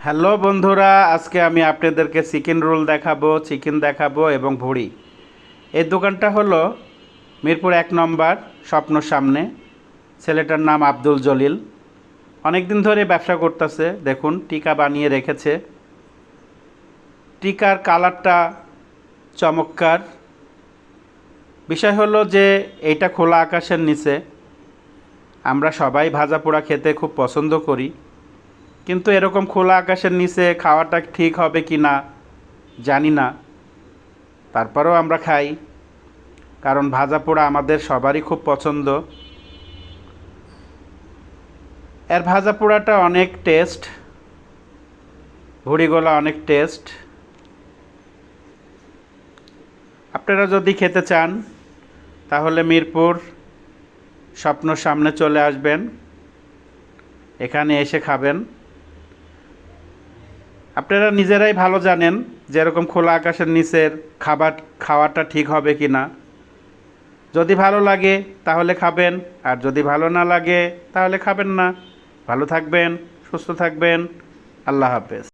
Hello বন্ধুরা, আজকে আমি আপনাদেরকে চিকেন রোল দেখাবো, চিকেন দেখাবো এবং ভুড়ি। এই দোকানটা হলো মিরপুর 1 নম্বর স্বপ্নর সামনে। ছেলেটার নাম আব্দুল জলিল। অনেক দিন ধরে ব্যবসা করতেছে। দেখুন, টিকা বানিয়ে রেখেছে। টিকার কালারটা চমৎকার। বিষয় হলো যে এইটা খোলা আকাশের নিচে। আমরা সবাই ভাজা পোড়া খেতে খুব পছন্দ করি, কিন্তু এরকম খোলা আকাশের নিচে খাওয়াটা ঠিক হবে কি না জানি না। তারপরেও আমরা খাই, কারণ ভাজা পোড়া আমাদের সবারই খুব পছন্দ। এর ভাজা পোড়াটা অনেক টেস্ট, ভুড়িগোলা অনেক টেস্ট। আপনারা যদি খেতে চান তাহলে মিরপুর স্বপ্নর সামনে চলে আসবেন, এখানে এসে খাবেন। আপনারা নিজেরাই ভালো জানেন যে এরকম খোলা আকাশের নিচের খাবার খাওয়াটা ঠিক হবে কি না। যদি ভালো লাগে তাহলে খাবেন, আর যদি ভালো না লাগে তাহলে খাবেন না। ভালো থাকবেন, সুস্থ থাকবেন। আল্লাহ হাফেজ।